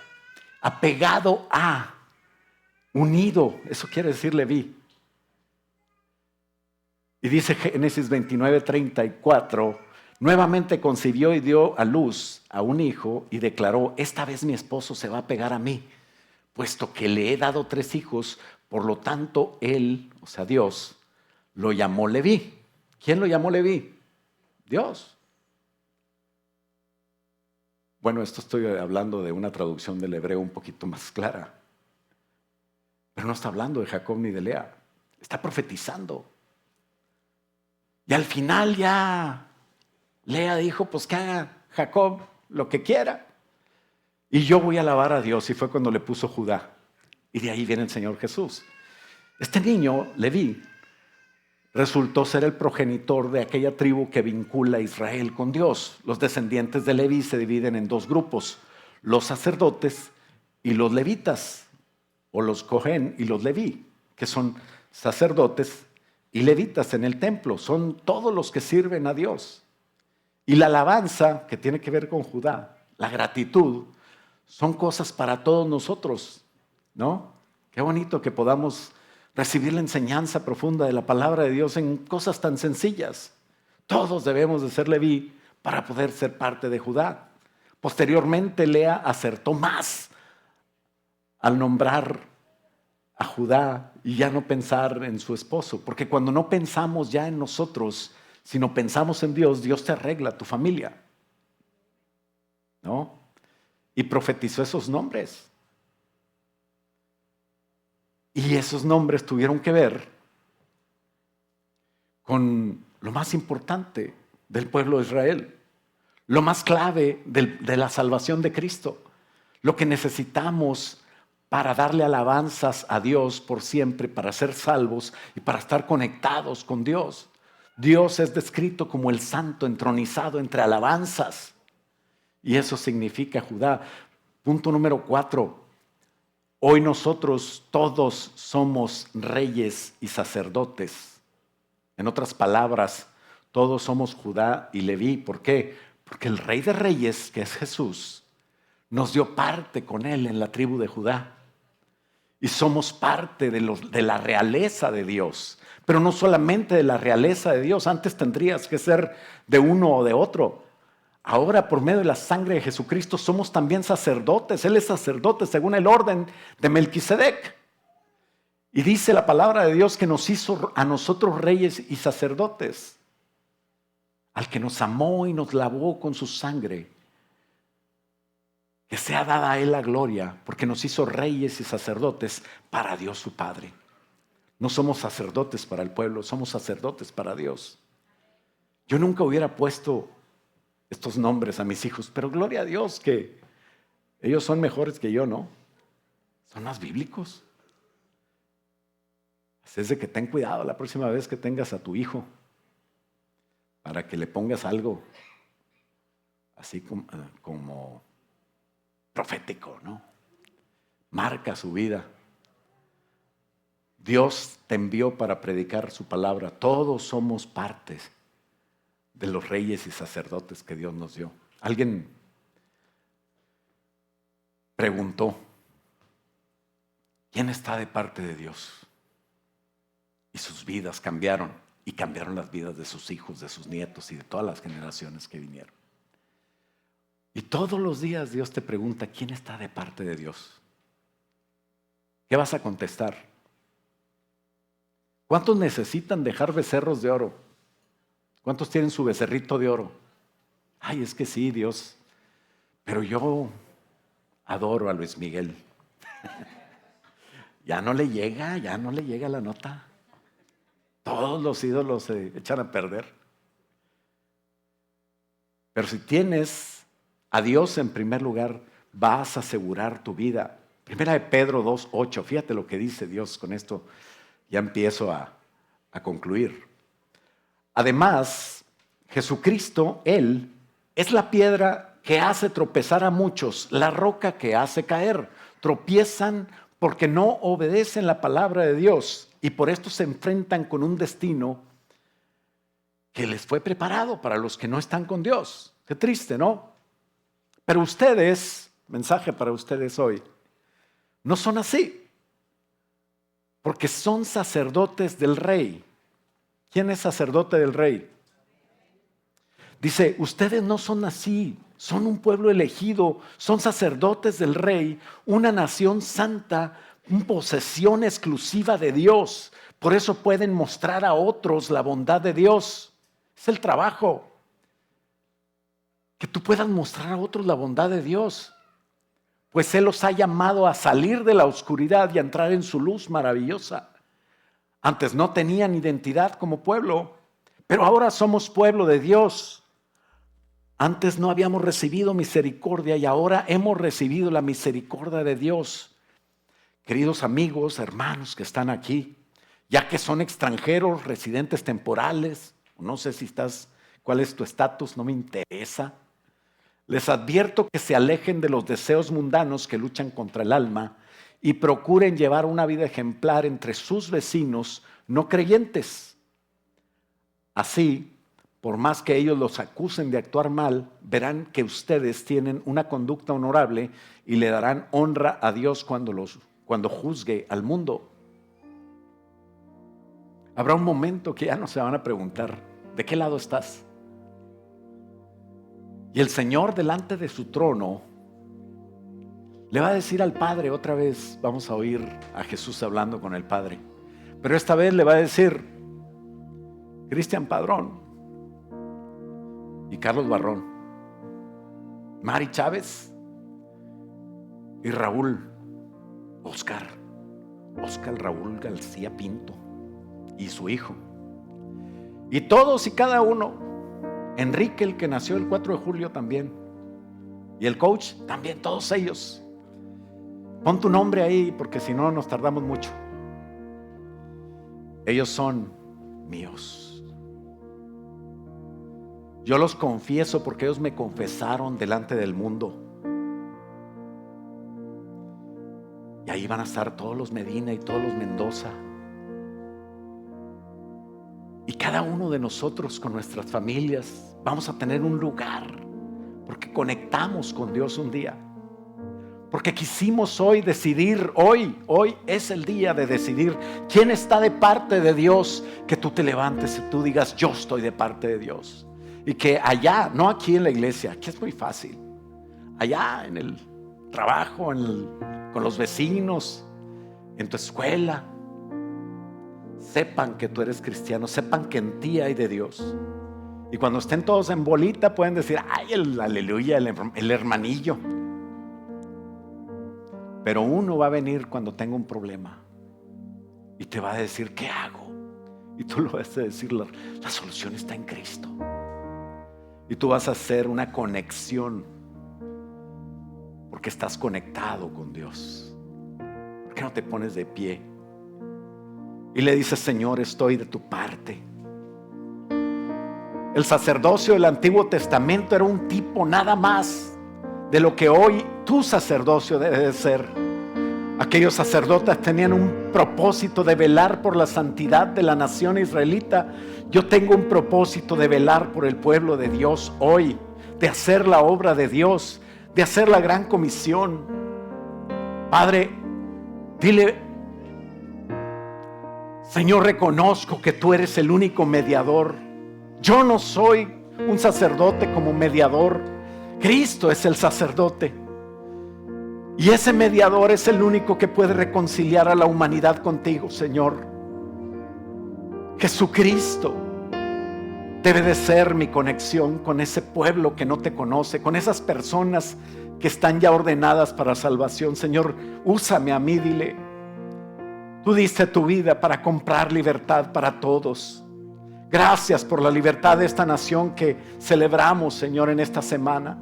Apegado a, unido, eso quiere decir Leví. Y dice Génesis 29:34, nuevamente concibió y dio a luz a un hijo y declaró, esta vez mi esposo se va a pegar a mí, puesto que le he dado 3 hijos, por lo tanto él, o sea Dios, lo llamó Leví. ¿Quién lo llamó Leví? Dios. Bueno, esto estoy hablando de una traducción del hebreo un poquito más clara. Pero no está hablando de Jacob ni de Lea. Está profetizando. Y al final ya Lea dijo, pues que haga Jacob lo que quiera. Y yo voy a alabar a Dios. Y fue cuando le puso Judá. Y de ahí viene el Señor Jesús. Este niño, Leví, resultó ser el progenitor de aquella tribu que vincula a Israel con Dios. Los descendientes de Leví se dividen en 2 grupos, los sacerdotes y los levitas, o los Cohen y los Leví, que son sacerdotes y levitas en el templo. Son todos los que sirven a Dios. Y la alabanza, que tiene que ver con Judá, la gratitud, son cosas para todos nosotros, ¿no? Qué bonito que podamos recibir la enseñanza profunda de la palabra de Dios en cosas tan sencillas. Todos debemos de ser Leví para poder ser parte de Judá. Posteriormente, Lea acertó más al nombrar a Judá y ya no pensar en su esposo. Porque cuando no pensamos ya en nosotros, sino pensamos en Dios, Dios te arregla tu familia, ¿no? Y profetizó esos nombres. Y esos nombres tuvieron que ver con lo más importante del pueblo de Israel, lo más clave de la salvación de Cristo, lo que necesitamos para darle alabanzas a Dios por siempre, para ser salvos y para estar conectados con Dios. Dios es descrito como el santo entronizado entre alabanzas. Y eso significa Judá. Punto número 4. Hoy nosotros todos somos reyes y sacerdotes. En otras palabras, todos somos Judá y Leví. ¿Por qué? Porque el Rey de Reyes, que es Jesús, nos dio parte con Él en la tribu de Judá. Y somos parte de la realeza de Dios. Pero no solamente de la realeza de Dios. Antes tendrías que ser de uno o de otro. Ahora, por medio de la sangre de Jesucristo, somos también sacerdotes. Él es sacerdote según el orden de Melquisedec. Y dice la palabra de Dios que nos hizo a nosotros reyes y sacerdotes. Al que nos amó y nos lavó con su sangre. Que sea dada a Él la gloria, porque nos hizo reyes y sacerdotes para Dios su Padre. No somos sacerdotes para el pueblo, somos sacerdotes para Dios. Yo nunca hubiera puesto estos nombres a mis hijos, pero gloria a Dios que ellos son mejores que yo, ¿no? Son más bíblicos. Así es de que ten cuidado la próxima vez que tengas a tu hijo, para que le pongas algo así como profético, ¿no? Marca su vida. Dios te envió para predicar su palabra. Todos somos partes de los reyes y sacerdotes que Dios nos dio. Alguien preguntó, ¿quién está de parte de Dios? Y sus vidas cambiaron, y cambiaron las vidas de sus hijos, de sus nietos y de todas las generaciones que vinieron. Y todos los días Dios te pregunta, ¿quién está de parte de Dios? ¿Qué vas a contestar? ¿Cuántos necesitan dejar becerros de oro? ¿Cuántos tienen su becerrito de oro? Ay, es que sí, Dios, pero yo adoro a Luis Miguel. Ya no le llega la nota. Todos los ídolos se echan a perder. Pero si tienes a Dios en primer lugar, vas a asegurar tu vida. Primera de Pedro 2:8, fíjate lo que dice Dios. Con esto ya empiezo a concluir. Además, Jesucristo, Él, es la piedra que hace tropezar a muchos, la roca que hace caer. Tropiezan porque no obedecen la palabra de Dios y por esto se enfrentan con un destino que les fue preparado para los que no están con Dios. Qué triste, ¿no? Pero ustedes, mensaje para ustedes hoy, no son así, porque son sacerdotes del Rey. ¿Quién es sacerdote del Rey? Dice, ustedes no son así, son un pueblo elegido, son sacerdotes del Rey, una nación santa, una posesión exclusiva de Dios. Por eso pueden mostrar a otros la bondad de Dios. Es el trabajo. Que tú puedas mostrar a otros la bondad de Dios. Pues Él los ha llamado a salir de la oscuridad y a entrar en su luz maravillosa. Antes no tenían identidad como pueblo, pero ahora somos pueblo de Dios. Antes no habíamos recibido misericordia y ahora hemos recibido la misericordia de Dios. Queridos amigos, hermanos que están aquí, ya que son extranjeros, residentes temporales, no sé si estás, cuál es tu estatus, no me interesa. Les advierto que se alejen de los deseos mundanos que luchan contra el alma y procuren llevar una vida ejemplar entre sus vecinos no creyentes. Así, por más que ellos los acusen de actuar mal, verán que ustedes tienen una conducta honorable y le darán honra a Dios cuando juzgue al mundo. Habrá un momento que ya no se van a preguntar, ¿de qué lado estás? Y el Señor delante de su trono le va a decir al Padre, otra vez vamos a oír a Jesús hablando con el Padre, pero esta vez le va a decir, Cristian Padrón y Carlos Barrón, Mari Chávez y Oscar Raúl García Pinto y su hijo, y todos y cada uno, Enrique, el que nació el 4 de julio también, y el coach también, todos ellos. Pon tu nombre ahí porque si no nos tardamos mucho. Ellos son míos. Yo los confieso porque ellos me confesaron delante del mundo. Y ahí van a estar todos los Medina y todos los Mendoza. Y cada uno de nosotros con nuestras familias vamos a tener un lugar porque conectamos con Dios un día. Porque quisimos hoy decidir, hoy es el día de decidir quién está de parte de Dios, que tú te levantes y tú digas, yo estoy de parte de Dios. Y que allá, no aquí en la iglesia, aquí es muy fácil, allá en el trabajo, con los vecinos, en tu escuela, sepan que tú eres cristiano, sepan que en ti hay de Dios. Y cuando estén todos en bolita pueden decir, ay, el aleluya, el hermanillo. Pero uno va a venir cuando tenga un problema y te va a decir, ¿qué hago? Y tú lo vas a decir, la solución está en Cristo. Y tú vas a hacer una conexión porque estás conectado con Dios. ¿Por qué no te pones de pie? y le dices: Señor, estoy de tu parte. El sacerdocio del Antiguo Testamento era un tipo nada más de lo que hoy tu sacerdocio debe de ser. Aquellos sacerdotes tenían un propósito de velar por la santidad de la nación israelita. Yo tengo un propósito de velar por el pueblo de Dios hoy, de hacer la obra de Dios, de hacer la gran comisión. Padre, dile: Señor, reconozco que tú eres el único mediador. Yo no soy un sacerdote como mediador. Cristo es el sacerdote. Y ese mediador es el único que puede reconciliar a la humanidad contigo, Señor. Jesucristo debe de ser mi conexión con ese pueblo que no te conoce, con esas personas que están ya ordenadas para salvación. Señor, úsame a mí, dile. Tú diste tu vida para comprar libertad para todos. Gracias por la libertad de esta nación que celebramos, Señor, en esta semana.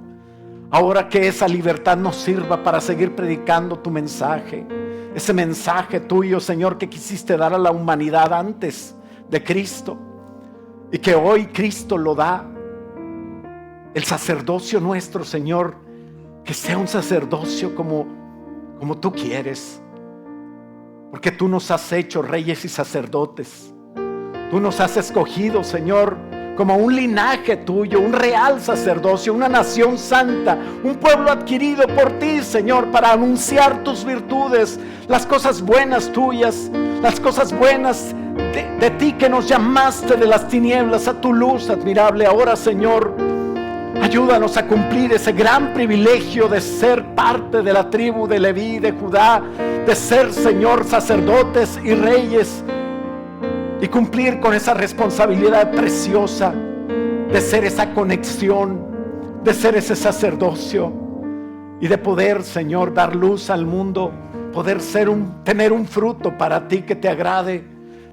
Ahora que esa libertad nos sirva para seguir predicando tu mensaje, ese mensaje tuyo, Señor, que quisiste dar a la humanidad antes de Cristo, y que hoy Cristo lo da. El sacerdocio nuestro, Señor, que sea un sacerdocio como tú quieres, porque tú nos has hecho reyes y sacerdotes. Tú nos has escogido, Señor, como un linaje tuyo, un real sacerdocio, una nación santa, un pueblo adquirido por ti, Señor, para anunciar tus virtudes, las cosas buenas tuyas, las cosas buenas de ti, que nos llamaste de las tinieblas a tu luz admirable. Ahora, Señor, ayúdanos a cumplir ese gran privilegio de ser parte de la tribu de Leví, de Judá, de ser, Señor, sacerdotes y reyes, y cumplir con esa responsabilidad preciosa de ser esa conexión, de ser ese sacerdocio, y de poder, Señor, dar luz al mundo, poder tener un fruto para ti que te agrade,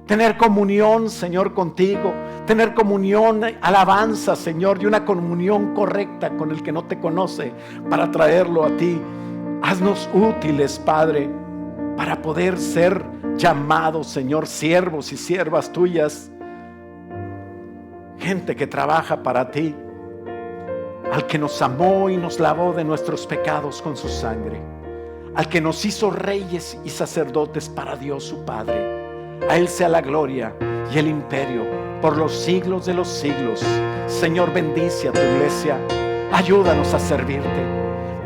tener comunión, Señor, contigo, tener comunión, alabanza, Señor, y una comunión correcta con el que no te conoce, para traerlo a ti. Haznos útiles, Padre, para poder ser llamados, Señor, siervos y siervas tuyas, gente que trabaja para ti, al que nos amó y nos lavó de nuestros pecados con su sangre, al que nos hizo reyes y sacerdotes para Dios su Padre. A Él sea la gloria y el imperio por los siglos de los siglos. Señor, bendice a tu iglesia, ayúdanos a servirte.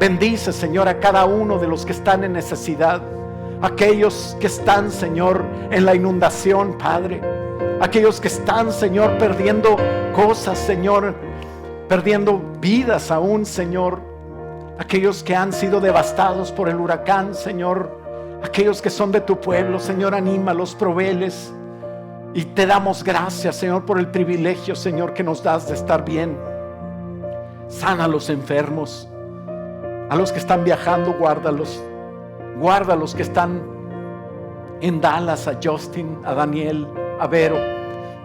Bendice, Señor, a cada uno de los que están en necesidad, aquellos que están, Señor, en la inundación, Padre, aquellos que están, Señor, perdiendo cosas, Señor, perdiendo vidas aún, Señor, aquellos que han sido devastados por el huracán, Señor, aquellos que son de tu pueblo, Señor, anímalos, provéeles, y te damos gracias, Señor, por el privilegio, Señor, que nos das de estar bien. Sana a los enfermos, a los que están viajando, guárdalos. Guarda a los que están en Dallas, a Justin, a Daniel, a Vero,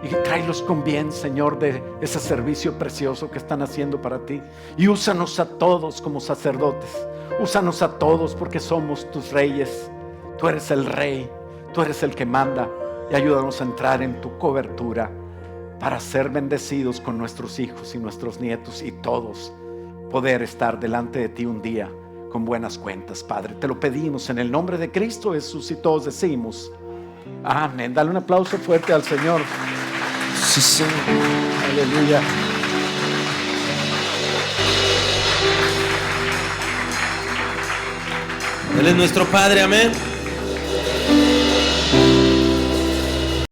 y tráelos con bien, Señor, de ese servicio precioso que están haciendo para ti. Y úsanos a todos como sacerdotes. Úsanos a todos, porque somos tus reyes. Tú eres el rey, tú eres el que manda, y ayúdanos a entrar en tu cobertura para ser bendecidos con nuestros hijos y nuestros nietos, y todos poder estar delante de ti un día con buenas cuentas, Padre. Te lo pedimos en el nombre de Cristo Jesús, y todos decimos amén. Dale un aplauso fuerte al Señor. Sí, Señor. Aleluya. Él es nuestro Padre, amén.